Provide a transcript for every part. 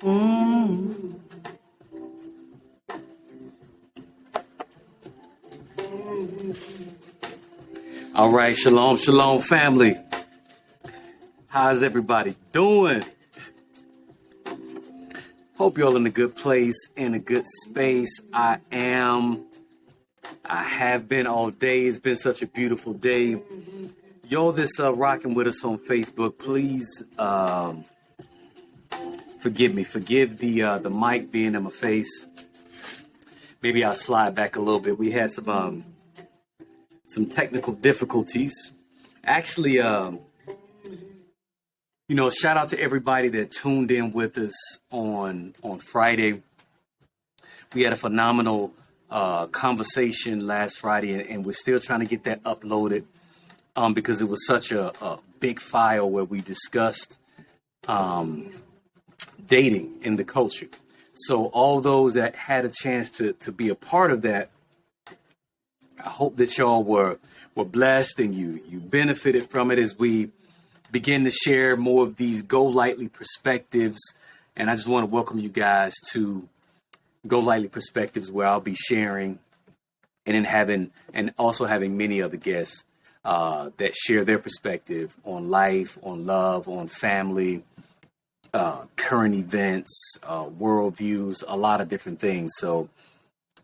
Mm. All right, shalom, shalom, family. How's everybody doing? Hope you're all in a good place, in a good space. I am. I have been all day. It's been such a beautiful day. Y'all that's rocking with us on Facebook, please forgive me. Forgive the mic being in my face. Maybe I'll slide back a little bit. We had some technical difficulties. Actually, shout out to everybody that tuned in with us on Friday. We had a phenomenal conversation last Friday, and we're still trying to get that uploaded because it was such a big file where we discussed dating in the culture. So all those that had a chance to be a part of that, I hope that y'all were blessed and you benefited from it as we begin to share more of these Go Lightly perspectives. And I just want to welcome you guys to Go Lightly Perspectives, where I'll be sharing and also having many other guests that share their perspective on life, on love, on family, current events, worldviews, a lot of different things. So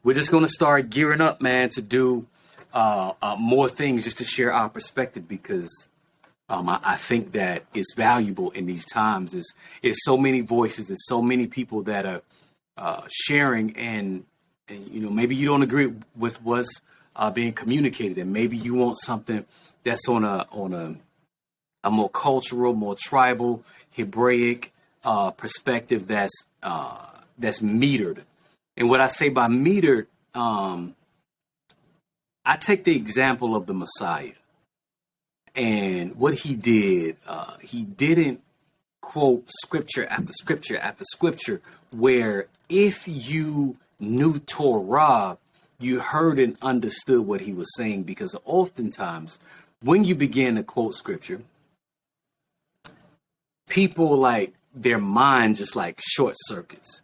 we're just going to start gearing up, man, to do more things just to share our perspective because I think that it's valuable in these times. It's so many voices, there's so many people that are sharing, and maybe you don't agree with what's being communicated, and maybe you want something that's on a more cultural, more tribal, Hebraic perspective that's metered. And what I say by metered, I take the example of the Messiah. And what he did, he didn't quote scripture after scripture after scripture, where if you knew Torah, you heard and understood what he was saying, because oftentimes when you begin to quote scripture, people like their mind just like short circuits.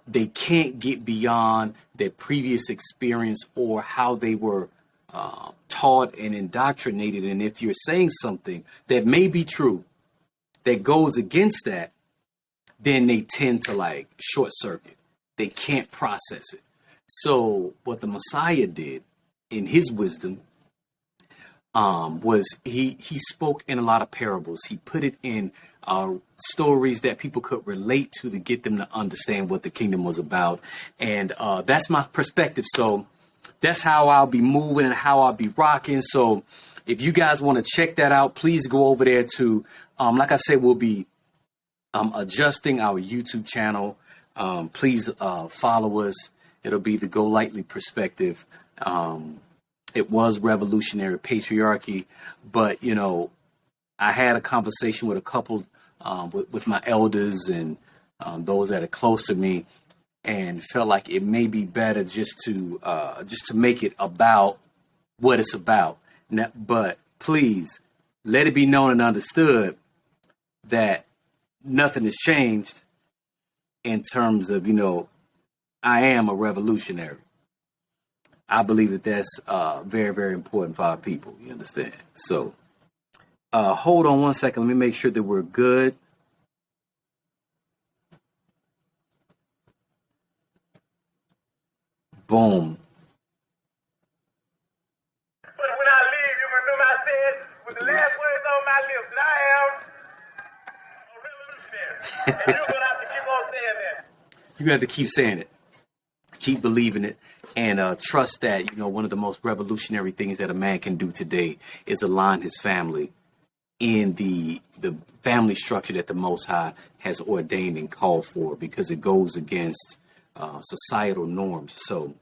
They can't get beyond their previous experience or how they were taught and indoctrinated. And if you're saying something that may be true that goes against that, then they tend to like short circuit. They can't process it. So what the Messiah did in his wisdom was he spoke in a lot of parables. He put it in stories that people could relate to get them to understand what the kingdom was about. And that's my perspective. So that's how I'll be moving and how I'll be rocking. So if you guys want to check that out, please go over there to, like I said, we'll be adjusting our YouTube channel. Please follow us. It'll be the Go Lightly Perspective. It was Revolutionary Patriarchy, but, I had a conversation with a couple, with my elders and those that are close to me, and felt like it may be better just to make it about what it's about. Now, but please let it be known and understood that nothing has changed in terms of, I am a revolutionary. I believe that that's very, very important for our people. You understand? So hold on one second. Let me make sure that we're good. Boom. But when I leave, you remember I said, with the last words on my lips, that I am a revolutionary. And you're going to have to keep on saying that. You have to keep saying it. Keep believing it. And trust that, one of the most revolutionary things that a man can do today is align his family in the family structure that the Most High has ordained and called for, because it goes against societal norms. So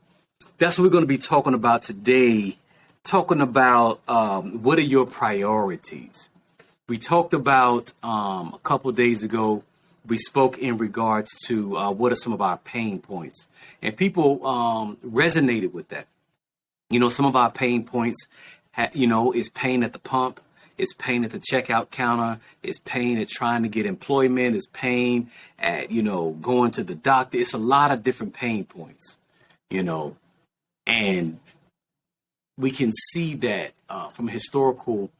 that's what we're going to be talking about today. Talking about what are your priorities? We talked about a couple of days ago. We spoke in regards to what are some of our pain points, and people resonated with that. Some of our pain points, is pain at the pump. It's pain at the checkout counter. It's pain at trying to get employment. It's pain at, going to the doctor. It's a lot of different pain points, and we can see that from a historical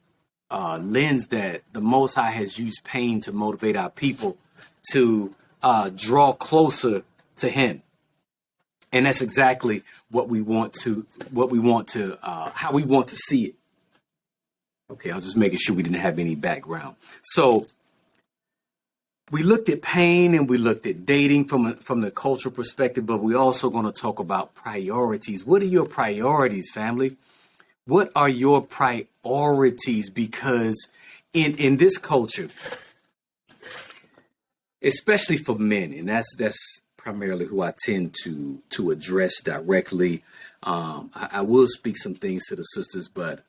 lens that the Most High has used pain to motivate our people to draw closer to Him. And that's exactly how we want to see it. Okay, I was just making sure we didn't have any background. So we looked at pain and we looked at dating from the cultural perspective, but we're also going to talk about priorities. What are your priorities, family? What are your priorities? Because in this culture, especially for men, and that's primarily who I tend to address directly. I will speak some things to the sisters, but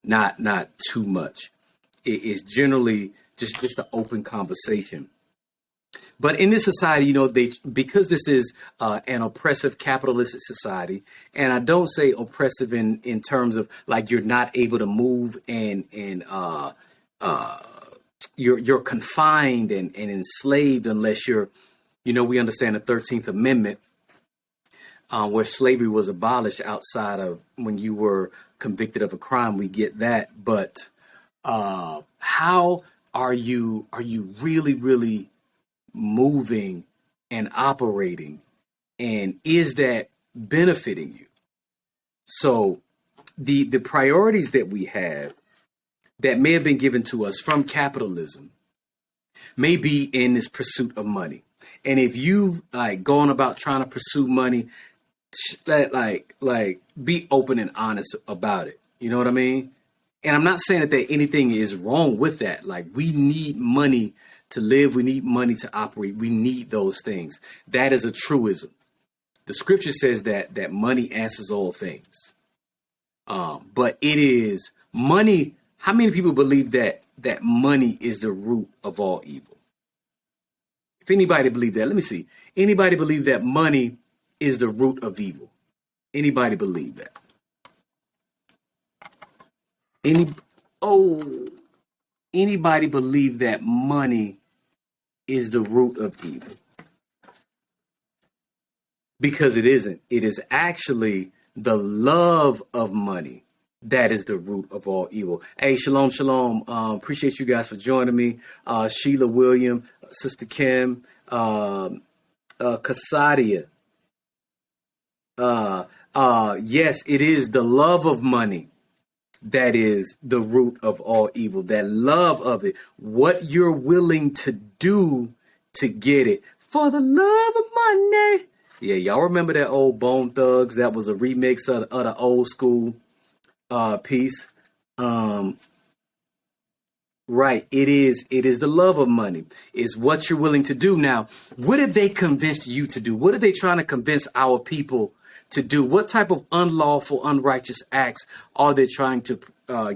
not too much. It's generally just an open conversation. But in this society, because this is an oppressive capitalistic society, and I don't say oppressive in terms of like you're not able to move and you're confined and enslaved unless you're, we understand the 13th Amendment, where slavery was abolished outside of when you were convicted of a crime. We get that. But how are you really, really moving and operating? And is that benefiting you? So the priorities that we have that may have been given to us from capitalism may be in this pursuit of money. And if you've gone about trying to pursue money, be open and honest about it. You know what I mean? And I'm not saying that anything is wrong with that. Like, we need money to live. We need money to operate. We need those things. That is a truism. The scripture says that money answers all things. But it is money. How many people believe that money is the root of all evil? If anybody believe that, let me see. Anybody believe that money is the root of evil? Anybody believe that? Anybody believe that money is the root of evil? Because it isn't. It is actually the love of money that is the root of all evil. Hey, shalom, shalom. Appreciate you guys for joining me. Sheila, William, Sister Kim, Casadia. Yes, it is the love of money that is the root of all evil. That love of it. What you're willing to do to get it. For the love of money. Yeah, y'all remember that old Bone Thugs? That was a remix of the old school piece. Right. It is the love of money. It's what you're willing to do. Now, what have they convinced you to do? What are they trying to convince our people to do? What type of unlawful, unrighteous acts are they trying to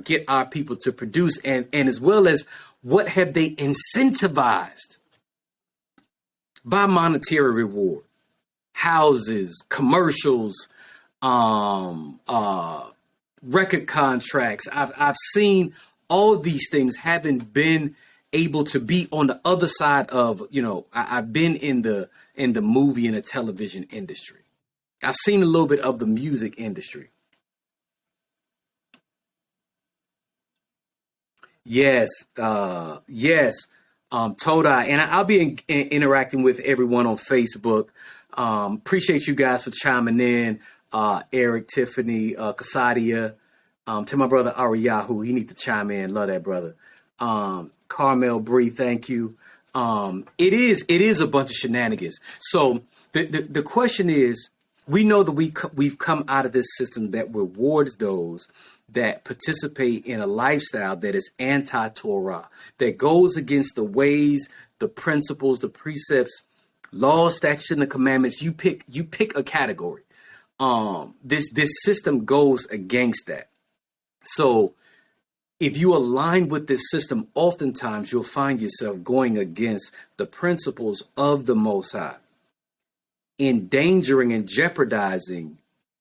get our people to produce? And as well as what have they incentivized by monetary reward? Houses, commercials, record contracts. I've seen all these things, having been able to be on the other side of, I've been in the movie and the television industry. I've seen a little bit of the music industry. Yes, Todai, and I'll be interacting with everyone on Facebook. Appreciate you guys for chiming in. Eric, Tiffany, Casadia, to my brother Ariyahu, he need to chime in. Love that brother. Carmel Bree, thank you. It is a bunch of shenanigans. So the question is, we know that we've come out of this system that rewards those that participate in a lifestyle that is anti-Torah, that goes against the ways, the principles, the precepts, laws, statutes, and the commandments. You pick a category. This system goes against that. So if you align with this system, oftentimes you'll find yourself going against the principles of the Most High, endangering and jeopardizing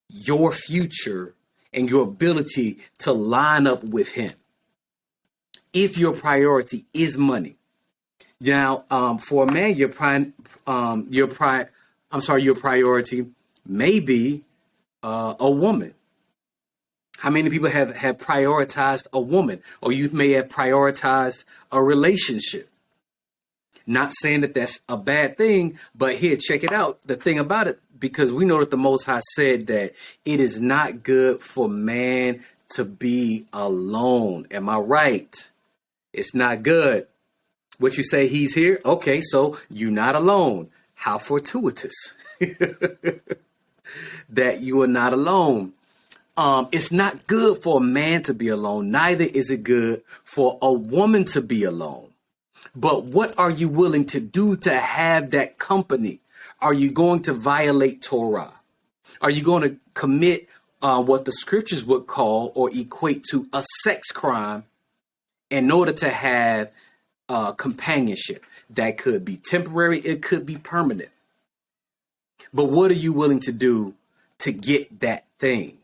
your future and your ability to line up with Him. if your priority is money. Now, for a man, your priority may be a woman. How many people have prioritized a woman, or you may have prioritized a relationship? Not saying that that's a bad thing, but here, check it out. The thing about it, because we know that the Most High said that it is not good for man to be alone. Am I right? It's not good. What you say, he's here? Okay, so you're not alone. How fortuitous that you are not alone. It's not good for a man to be alone. Neither is it good for a woman to be alone. But what are you willing to do to have that company? Are you going to violate Torah? Are you going to commit what the scriptures would call or equate to a sex crime in order to have companionship? That could be temporary. It could be permanent. But what are you willing to do to get that thing?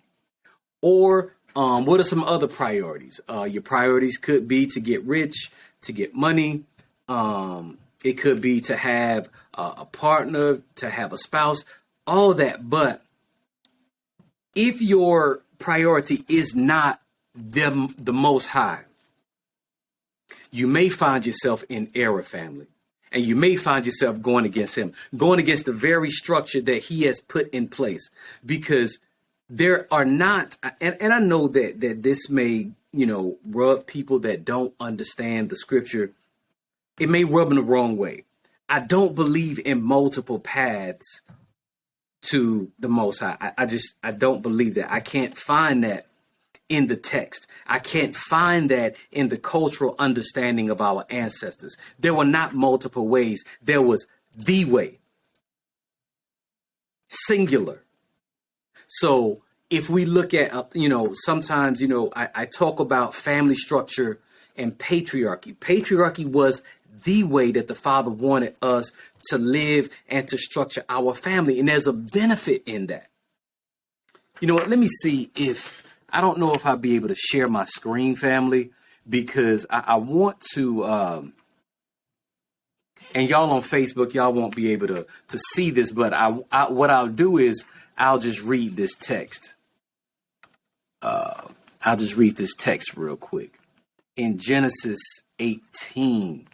Or what are some other priorities? Your priorities could be to get rich, to get money. It could be to have a partner, to have a spouse, all that. But if your priority is not the Most High, you may find yourself in error, family. And you may find yourself going against him, going against the very structure that he has put in place. Because there are not, and I know that this may, rub people that don't understand the scripture. It may rub them the wrong way. I don't believe in multiple paths to the Most High. I don't believe that. I can't find that in the text. I can't find that in the cultural understanding of our ancestors. There were not multiple ways. There was the way. Singular. So if we look at, sometimes, I talk about family structure and patriarchy. Patriarchy was the way that the Father wanted us to live and to structure our family. And there's a benefit in that. You know what? Let me see I don't know if I'll be able to share my screen, family, because I want to, and y'all on Facebook, y'all won't be able to see this, but what I'll do is I'll just read this text. I'll just read this text real quick. In Genesis 18,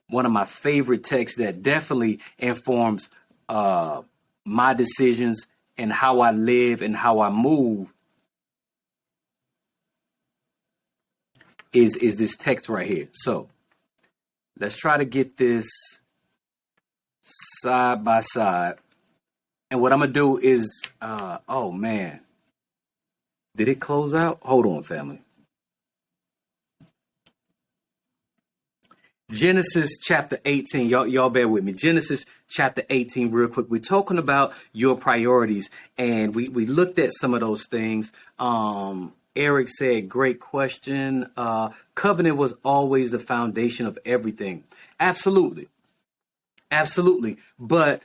one of my favorite texts that definitely informs my decisions and how I live and how I move is this text right here. So let's try to get this side by side. And what I'm going to do is, oh man, did it close out? Hold on, family. Genesis chapter 18, y'all bear with me. Genesis chapter 18, real quick. We're talking about your priorities, and we looked at some of those things. Eric said, great question. Covenant was always the foundation of everything. Absolutely. Absolutely. But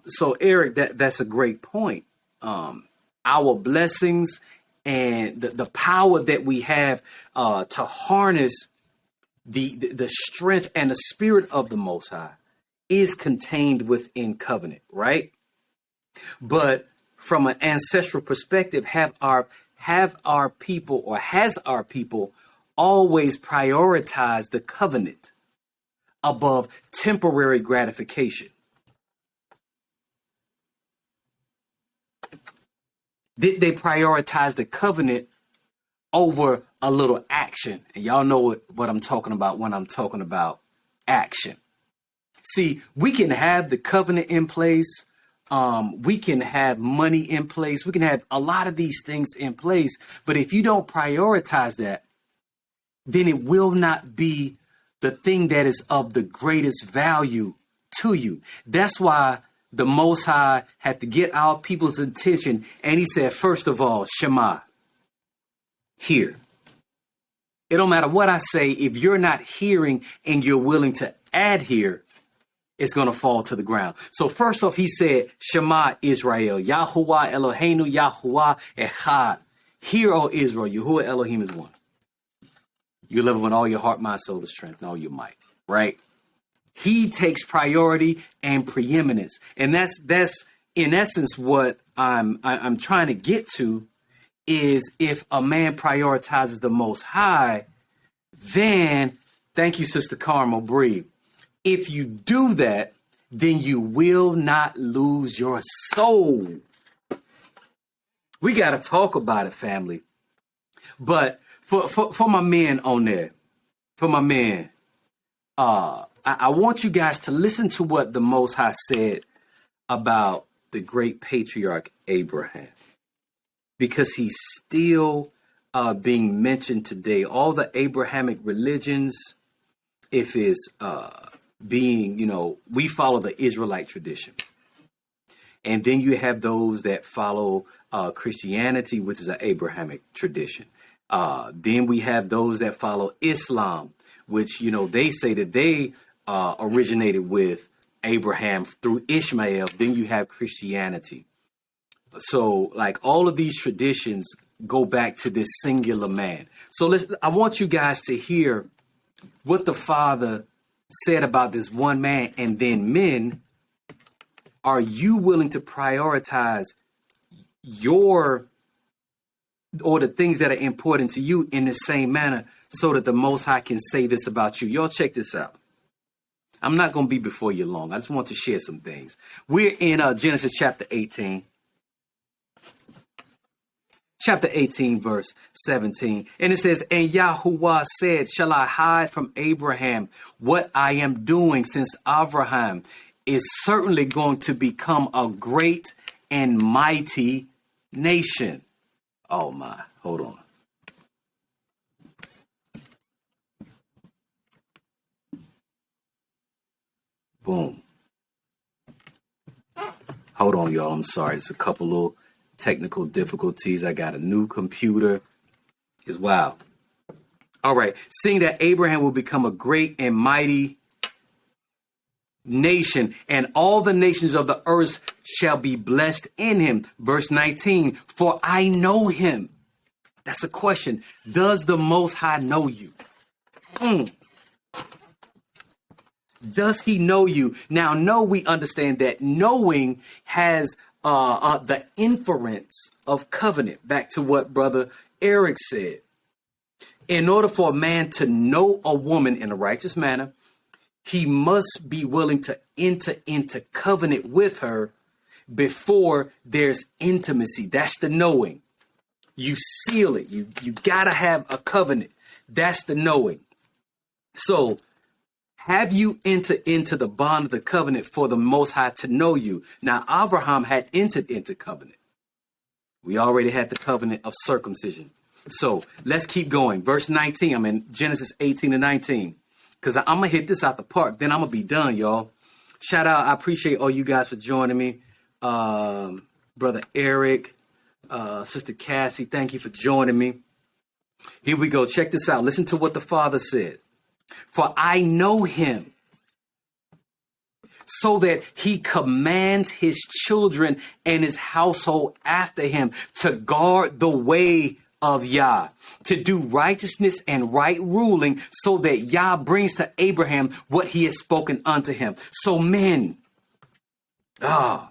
so Eric, that's a great point. Our blessings and the power that we have to harness the strength and the spirit of the Most High is contained within covenant, right? But from an ancestral perspective, has our people always prioritized the covenant above temporary gratification? Did they prioritize the covenant over a little action? And y'all know what I'm talking about when I'm talking about action. See, we can have the covenant in place. We can have money in place. We can have a lot of these things in place. But if you don't prioritize that, then it will not be the thing that is of the greatest value to you. That's why the Most High had to get our people's attention. And he said, first of all, Shema, hear. It don't matter what I say. If you're not hearing and you're willing to adhere, it's going to fall to the ground. So first off, he said, Shema Israel, Yahuwah Eloheinu, Yahuwah Echad. Hear, O Israel, Yahuwah Elohim is one. You love him with all your heart, mind, soul, and strength, and all your might, right? He takes priority and preeminence. And that's in essence what I'm trying to get to is if a man prioritizes the Most High, then thank you, Sister Carmel Bree. If you do that, then you will not lose your soul. We got to talk about it, family. But for my men on there, for my men, I want you guys to listen to what the Most High said about the great patriarch Abraham, because he's still being mentioned today. All the Abrahamic religions, if it's being, we follow the Israelite tradition. And then you have those that follow Christianity, which is an Abrahamic tradition. Then we have those that follow Islam, which, they say that they originated with Abraham through Ishmael. Then you have Christianity. So like all of these traditions go back to this singular man. So I want you guys to hear what the Father said about this one man. And then men, are you willing to prioritize the things that are important to you in the same manner so that the Most High can say this about you? Y'all check this out. I'm not going to be before you long. I just want to share some things. We're in Genesis chapter 18. Chapter 18, verse 17. And it says, and Yahuwah said, shall I hide from Abraham what I am doing, since Abraham is certainly going to become a great and mighty nation? Oh my, hold on. Boom. Hold on, y'all. I'm sorry. It's a couple little technical difficulties. I got a new computer. It's wild. All right. Seeing that Abraham will become a great and mighty nation, and all the nations of the earth shall be blessed in him. Verse 19, for I know him. That's a question. Does the Most High know you? Does he know you? Now, we understand that knowing has the inference of covenant. Back to what Brother Eric said. In order for a man to know a woman in a righteous manner, he must be willing to enter into covenant with her before there's intimacy. That's the knowing. You seal it. You got to have a covenant. That's the knowing. So have you entered into the bond of the covenant for the Most High to know you? Now, Abraham had entered into covenant. We already had the covenant of circumcision. So let's keep going. Verse 19, I'm in Genesis 18 and 19. Because I'm going to hit this out the park. Then I'm going to be done, y'all. Shout out. I appreciate all you guys for joining me. Brother Eric, Sister Cassie, thank you for joining me. Here we go. Check this out. Listen to what the Father said. For I know him, so that he commands his children and his household after him to guard the way of Yah, to do righteousness and right ruling, so that Yah brings to Abraham what he has spoken unto him. So men, are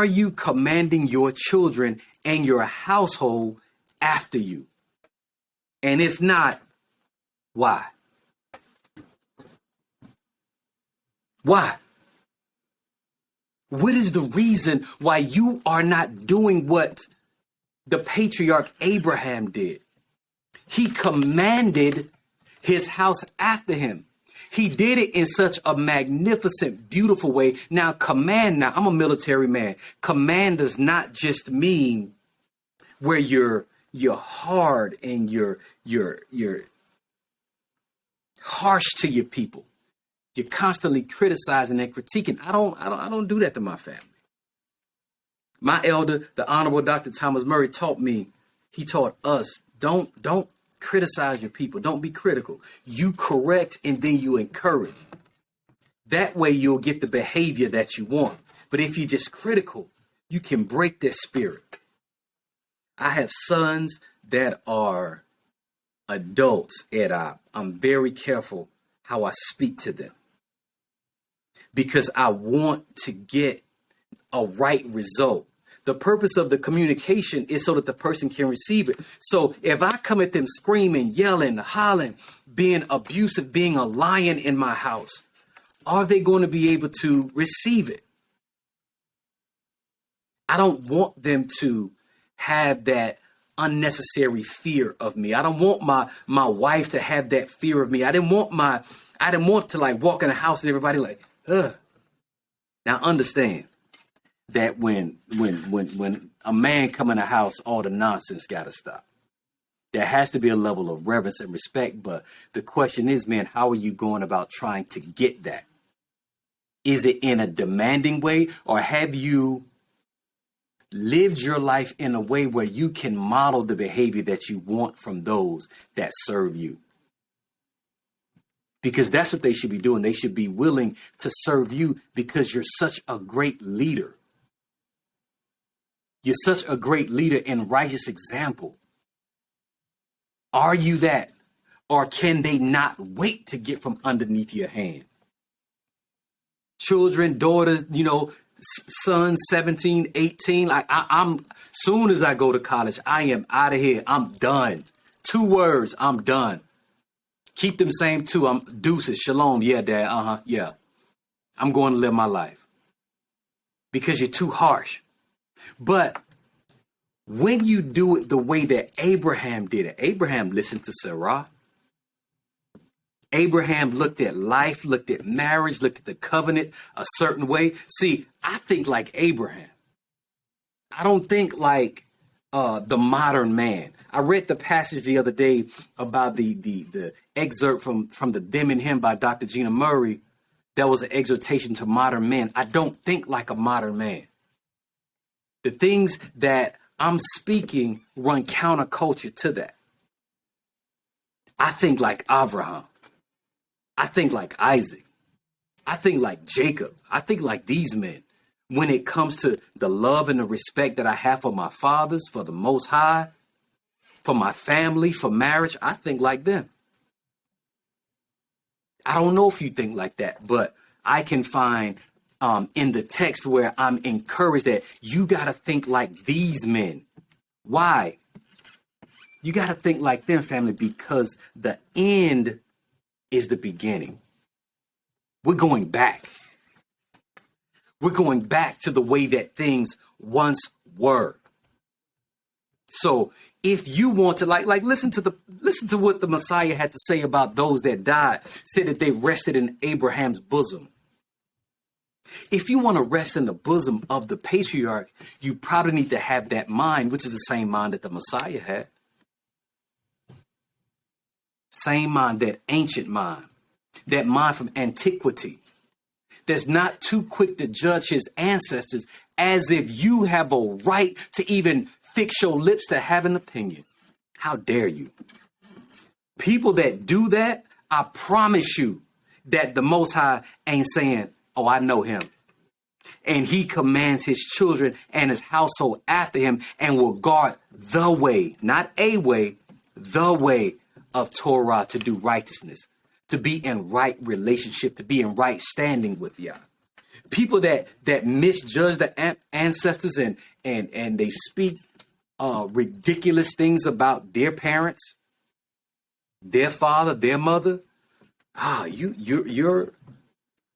you commanding your children and your household after you? And if not, why? Why? What is the reason why you are not doing what the patriarch Abraham did? He commanded his house after him. He did it in such a magnificent, beautiful way. Now, I'm a military man. Command does not just mean where you're hard and you're harsh to your people. You're constantly criticizing and critiquing. I don't do that to my family. My elder, the Honorable Dr. Thomas Murray, taught us, don't criticize your people. Don't be critical. You correct and then you encourage. That way you'll get the behavior that you want. But if you're just critical, you can break their spirit. I have sons that are adults, Ed, I'm very careful how I speak to them because I want to get a right result. The purpose of the communication is so that the person can receive it. So if I come at them screaming, yelling, hollering, being abusive, being a lion in my house, are they going to be able to receive it? I don't want them to have that unnecessary fear of me. I don't want my wife to have that fear of me. I didn't want to like walk in a house and everybody like, ugh. Now understand that when a man come in a house, all the nonsense got to stop. There has to be a level of reverence and respect. But the question is, man, how are you going about trying to get that? Is it in a demanding way, or have you lived your life in a way where you can model the behavior that you want from those that serve you? Because that's what they should be doing. They should be willing to serve you because you're such a great leader. You're such a great leader and righteous example. Are you that? Or can they not wait to get from underneath your hand? Children, daughters, sons, 17, 18. Like I'm soon as I go to college, I am out of here. I'm done. 2 words, I'm done. Keep them same 2. I'm deuces, shalom. Yeah, dad. Yeah. I'm going to live my life. Because you're too harsh. But when you do it the way that Abraham did it, Abraham listened to Sarah. Abraham looked at life, looked at marriage, looked at the covenant a certain way. See, I think like Abraham. I don't think like the modern man. I read the passage the other day about the excerpt from the Them and Him by Dr. Gina Murray. That was an exhortation to modern men. I don't think like a modern man. The things that I'm speaking run counterculture to that. I think like Abraham. I think like Isaac. I think like Jacob. I think like these men. When it comes to the love and the respect that I have for my fathers, for the Most High, for my family, for marriage, I think like them. I don't know if you think like that, but I can find in the text where I'm encouraged that you got to think like these men. Why? You got to think like them, family, because the end is the beginning. We're going back. We're going back to the way that things once were. So if you want to like listen to what the Messiah had to say about those that died, said that they rested in Abraham's bosom. If you want to rest in the bosom of the patriarch, you probably need to have that mind, which is the same mind that the Messiah had. Same mind, that ancient mind, that mind from antiquity, that's not too quick to judge his ancestors as if you have a right to even fix your lips to have an opinion. How dare you? People that do that, I promise you that the Most High ain't saying, oh, I know him. And he commands his children and his household after him and will guard the way, not a way, the way of Torah to do righteousness, to be in right relationship, to be in right standing with Yah. People that misjudge the ancestors and they speak ridiculous things about their parents, their father, their mother.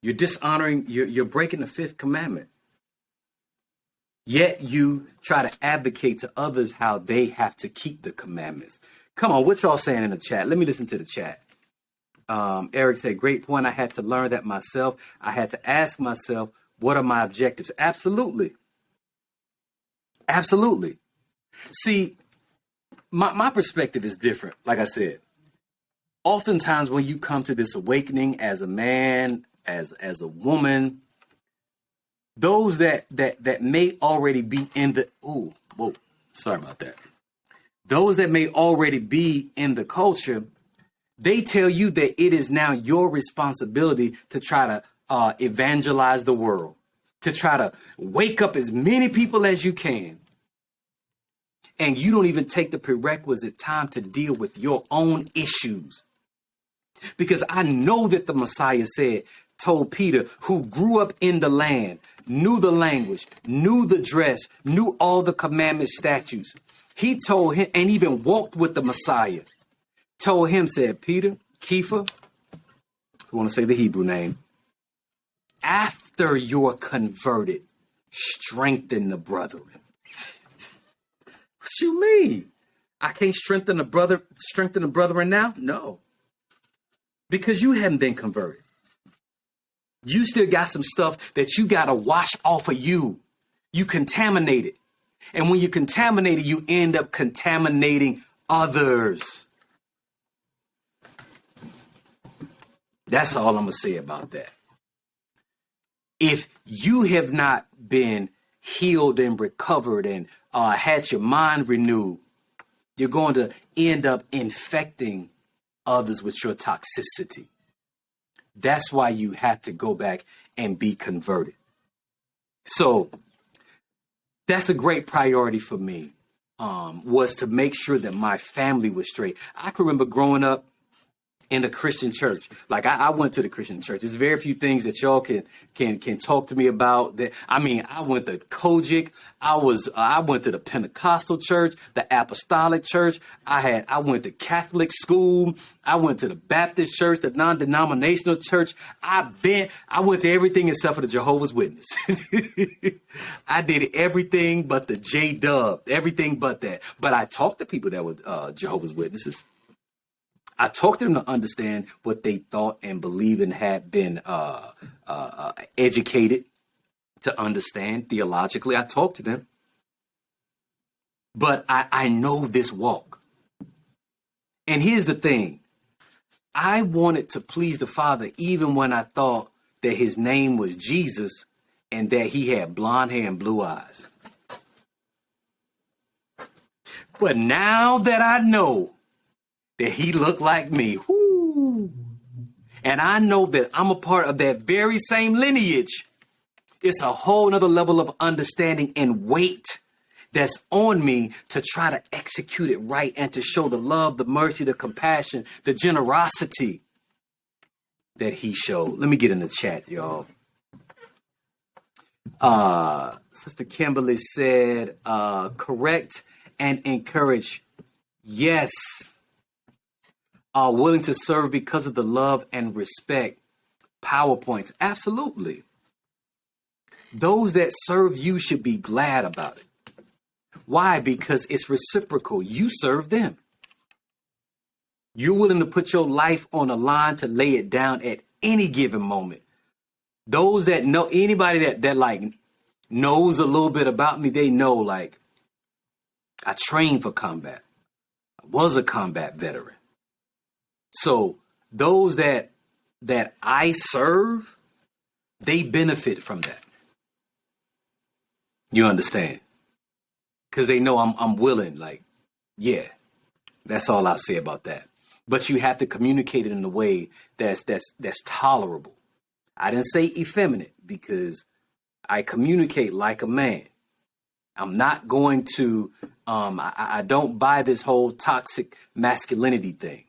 You're dishonoring, you're breaking the 5th commandment. Yet you try to advocate to others how they have to keep the commandments. Come on, what y'all saying in the chat? Let me listen to the chat. Eric said, great point. I had to learn that myself. I had to ask myself, what are my objectives? Absolutely. Absolutely. See, my perspective is different. Like I said, oftentimes when you come to this awakening as a man, as a woman, those that may already be in the, sorry about that. Those that may already be in the culture, they tell you that it is now your responsibility to try to evangelize the world, to try to wake up as many people as you can. and you don't even take the prerequisite time to deal with your own issues. Because I know that the Messiah told Peter, who grew up in the land, knew the language, knew the dress, knew all the commandment statutes. He told him, and even walked with the Messiah, told him, said, Peter, Kepha, I want to say the Hebrew name, after you're converted, strengthen the brethren. What you mean? I can't strengthen the brethren now? No. Because you haven't been converted. You still got some stuff that you got to wash off of you. You contaminate it. And when you contaminate it, you end up contaminating others. That's all I'm going to say about that. If you have not been healed and recovered and had your mind renewed, you're going to end up infecting others with your toxicity. That's why you have to go back and be converted. So that's a great priority for me, was to make sure that my family was straight. I can remember growing up in the Christian church. Like I went to the Christian church. There's very few things that y'all can talk to me about. That I mean, I went to Kojic. I went to the Pentecostal church, the Apostolic church. I went to Catholic school. I went to the Baptist church, the non-denominational church. I went to everything except for the Jehovah's Witness. I did everything but the J-Dub, everything but that. But I talked to people that were Jehovah's Witnesses. I talked to them to understand what they thought and believed and had been educated to understand theologically. I talked to them. But I know this walk. And here's the thing. I wanted to please the Father even when I thought that his name was Jesus and that he had blonde hair and blue eyes. But now that I know that he looked like me, whoo, and I know that I'm a part of that very same lineage, it's a whole nother level of understanding and weight that's on me to try to execute it right and to show the love, the mercy, the compassion, the generosity that he showed. Let me get in the chat, y'all. Sister Kimberly said, correct and encourage. Yes. Are willing to serve because of the love and respect. PowerPoints. Absolutely. Those that serve you should be glad about it. Why? Because it's reciprocal. You serve them. You're willing to put your life on the line to lay it down at any given moment. Those that know, anybody that like knows a little bit about me, they know like I trained for combat. I was a combat veteran. So those that I serve, they benefit from that. You understand? Because they know I'm willing. Like, yeah, that's all I'll say about that. But you have to communicate it in a way that's tolerable. I didn't say effeminate because I communicate like a man. I'm not going to. I don't buy this whole toxic masculinity thing.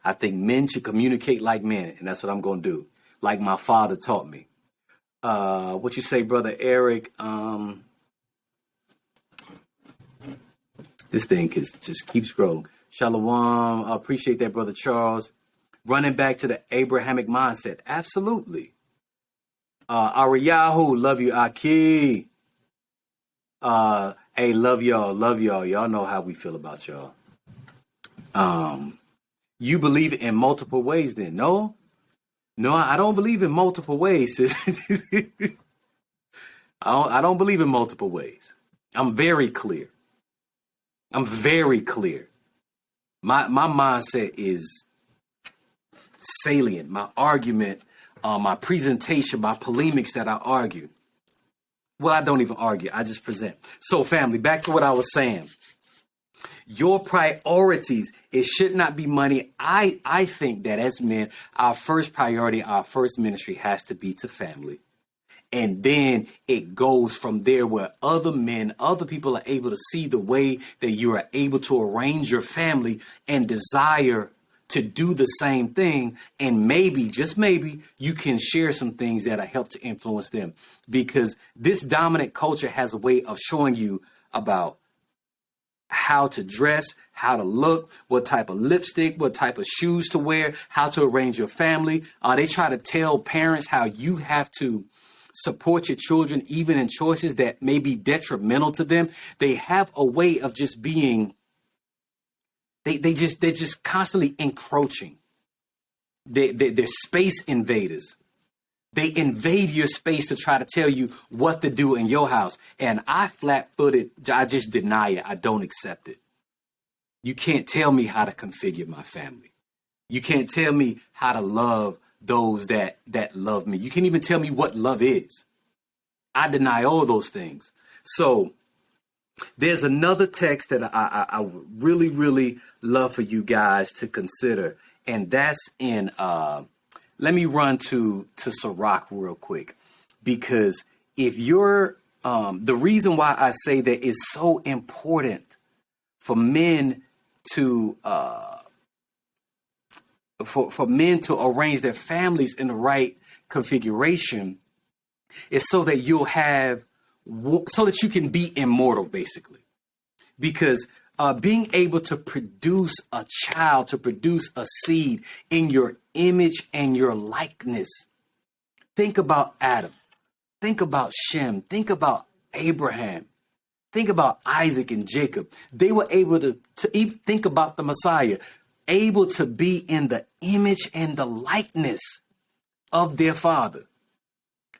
I think men should communicate like men, and that's what I'm going to do, like my father taught me. What you say, Brother Eric? This thing just keeps scrolling. Shalom. I appreciate that, Brother Charles. Running back to the Abrahamic mindset. Absolutely. Ariyahu, love you, Aki. Hey, love y'all, love y'all. Y'all know how we feel about y'all. You believe in multiple ways then? No, I don't believe in multiple ways. I don't believe in multiple ways. I'm very clear. My mindset is salient. My argument, my presentation, my polemics that I argue. Well, I don't even argue. I just present. So family, back to what I was saying. Your priorities, it should not be money. I think that as men, our first priority, our first ministry has to be to family And then it goes from there where other men, other people are able to see the way that you are able to arrange your family and desire to do the same thing. And maybe, just maybe, you can share some things that help to influence them, because this dominant culture has a way of showing you about how to dress, how to look, what type of lipstick, what type of shoes to wear, how to arrange your family. They try to tell parents how you have to support your children, even in choices that may be detrimental to them. They have a way of just being, they're just constantly encroaching. They're space invaders. They invade your space to try to tell you what to do in your house. And I just deny it. I don't accept it. You can't tell me how to configure my family. You can't tell me how to love those that love me. You can't even tell me what love is. I deny all those things. So there's another text that I would really, really love for you guys to consider. And that's in, let me run to Sirach real quick, because if you're, the reason why I say that it's so important for men to, for men to arrange their families in the right configuration is so that so that you can be immortal, basically. Because being able to produce a child, to produce a seed in your image and your likeness. Think about Adam. Think about Shem. Think about Abraham. Think about Isaac and Jacob. They were able to even think about the Messiah, able to be in the image and the likeness of their father.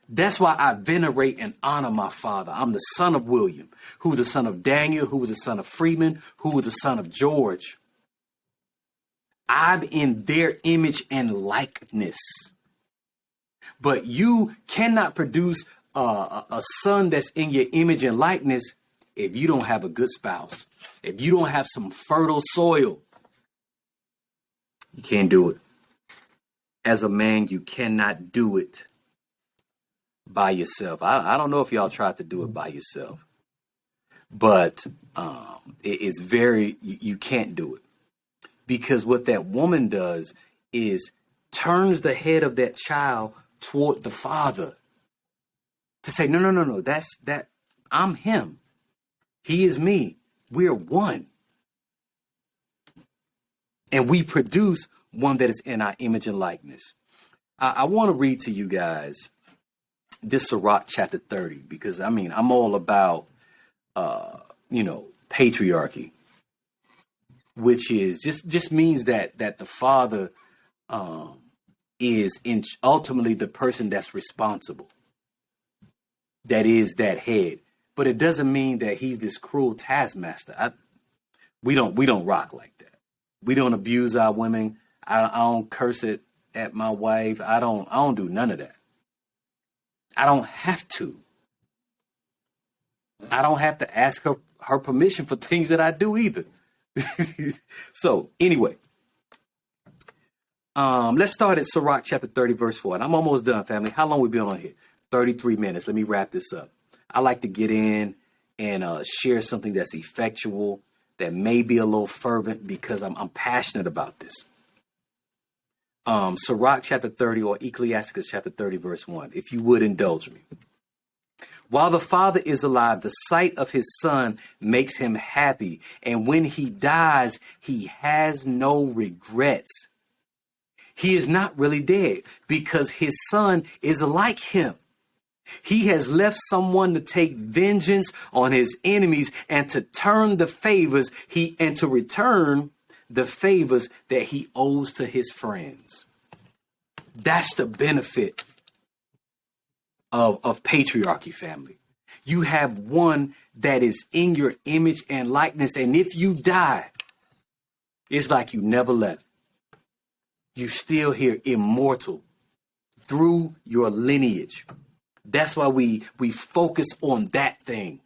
That's why I venerate and honor my father. I'm the son of William, who was the son of Daniel, who was the son of Freeman, who was the son of George. I'm in their image and likeness. But you cannot produce a son that's in your image and likeness if you don't have a good spouse, if you don't have some fertile soil. You can't do it. As a man, you cannot do it by yourself. I don't know if y'all tried to do it by yourself, but it's you can't do it, because what that woman does is turns the head of that child toward the father to say, no, that I'm him. He is me. We're one. And we produce one that is in our image and likeness. I want to read to you guys this Sirach chapter 30, because I'm all about, patriarchy, which is just means that the father is ultimately the person that's responsible, that is that head. But it doesn't mean that he's this cruel taskmaster. We don't rock like that. We don't abuse our women. I don't curse it at my wife. I don't do none of that. I don't have to. I don't have to ask her permission for things that I do either. So anyway, let's start at Sirach chapter 30, verse 4. And I'm almost done, family. How long we been on here? 33 minutes. Let me wrap this up. I like to get in and share something that's effectual, that may be a little fervent, because I'm passionate about this. Sirach chapter 30, or Ecclesiasticus chapter 30, verse 1, if you would indulge me. While the father is alive, the sight of his son makes him happy. And when he dies, he has no regrets. He is not really dead, because his son is like him. He has left someone to take vengeance on his enemies and to turn the favors and to return the favors that he owes to his friends. That's the benefit of patriarchy, family. You have one that is in your image and likeness. And if you die, it's like you never left. You still here, immortal, through your lineage. That's why we focus on that thing.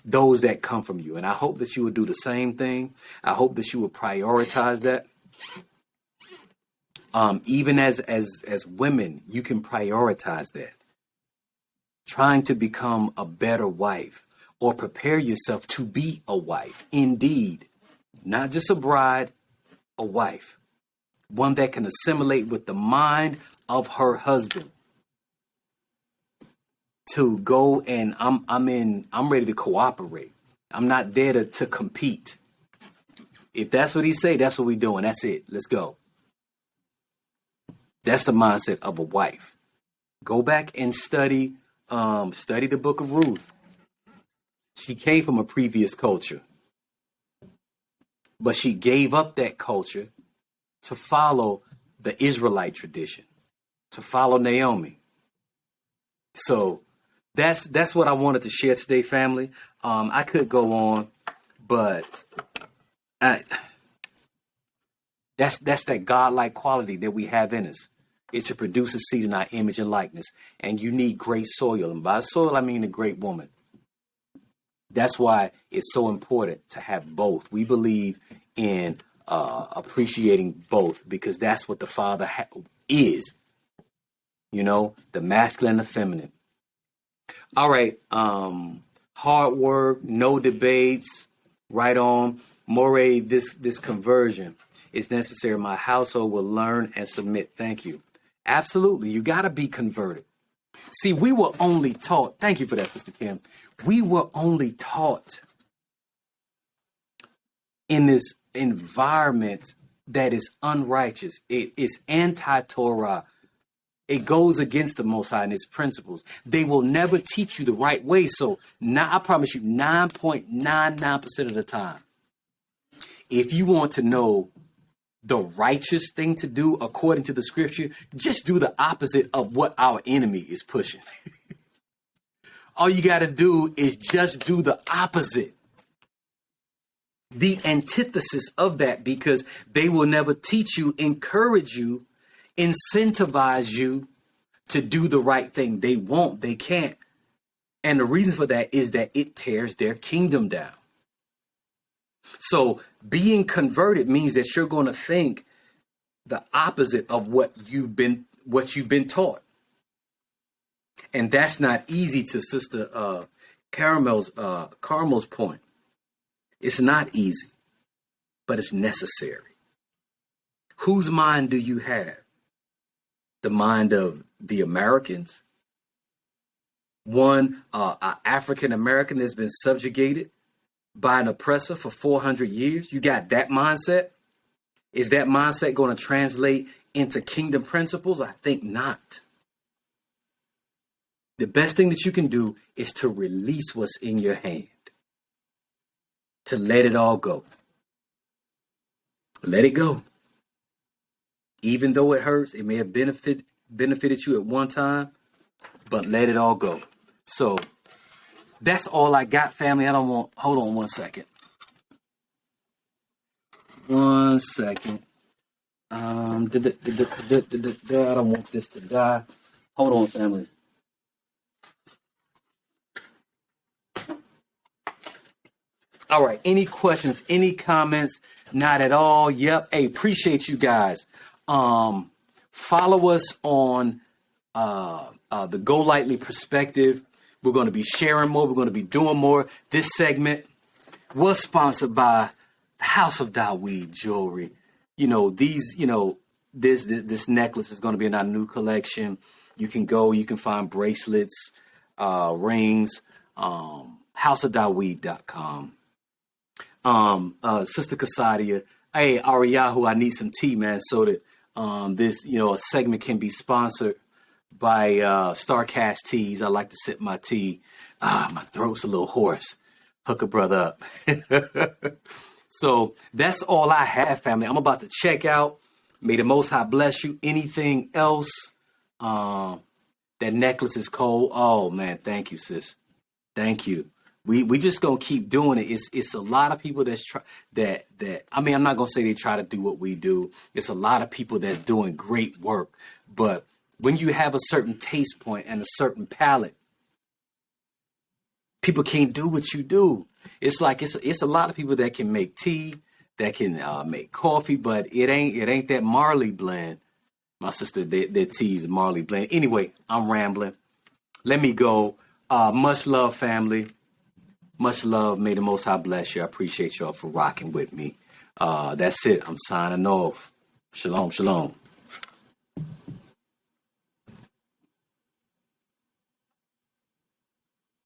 Those that come from you. And I hope that you would do the same thing. I hope that you would prioritize that. Even as women, you can prioritize that. trying to become a better wife or prepare yourself to be a wife. Indeed, not just a bride, a wife, one that can assimilate with the mind of her husband. To go and I'm ready to cooperate. I'm not there to compete. If that's what he say, that's what we doing. That's it. Let's go. That's the mindset of a wife. Go back and study the book of Ruth. She came from a previous culture, but she gave up that culture to follow the Israelite tradition, to follow Naomi. So that's what I wanted to share today, family. I could go on, but that's that godlike quality that we have in us. It's to produce a seed in our image and likeness. And you need great soil. And by soil, I mean a great woman. That's why it's so important to have both. We believe in appreciating both because that's what the Father is. You know, the masculine and the feminine. All right. Hard work, no debates. Right on. Moray, this conversion is necessary. My household will learn and submit. Thank you. Absolutely. You got to be converted. See, we were only taught. Thank you for that, Sister Kim. We were only taught in this environment that is unrighteous. It is anti-Torah. It goes against the Most High and His principles. They will never teach you the right way. So now I promise you 9.99% of the time, if you want to know the righteous thing to do according to the scripture, just do the opposite of what our enemy is pushing. All you got to do is just do the opposite. The antithesis of that, because they will never teach you, encourage you, incentivize you to do the right thing. They won't, they can't. And the reason for that is that it tears their kingdom down. So being converted means that you're going to think the opposite of what you've been taught. And that's not easy, to Sister Carmel's point. It's not easy, but it's necessary. Whose mind do you have? The mind of the Americans? One African American that's been subjugated by an oppressor for 400 years? You got that mindset? Is that mindset going to translate into kingdom principles? I think not. The best thing that you can do is to release what's in your hand, to let it all go. Let it go. Even though it hurts, it may have benefited you at one time, but let it all go. So that's all I got, family. Hold on 1 second. 1 second. I don't want this to die. Hold on, family. All right. Any questions? Any comments? Not at all. Yep. Hey, appreciate you guys. Follow us on the Go Lightly Perspective. We're going to be sharing more. We're going to be doing more. This segment was sponsored by the House of Daweed Jewelry. You know, this necklace is going to be in our new collection. You can find bracelets, rings, houseofdaweed.com. Sister Kasadia, hey, Ariyahu, I need some tea, man, so that this, a segment can be sponsored by Starcast Teas. I like to sip my tea. My throat's a little hoarse. Hook a brother up. So that's all I have, family. I'm about to check out. May the Most High bless you. Anything else? That necklace is cold. Oh man, thank you, sis. Thank you. We just gonna keep doing it. It's a lot of people that I mean, I'm not gonna say they try to do what we do. It's a lot of people that's doing great work. But when you have a certain taste point and a certain palate, people can't do what you do. It's like it's a lot of people that can make tea, that can make coffee, but it ain't that Marley blend. My sister, their tea is Marley blend. Anyway, I'm rambling. let me go. Much love, family. Much love. May the Most High bless you. I appreciate y'all for rocking with me. That's it. I'm signing off. Shalom, shalom.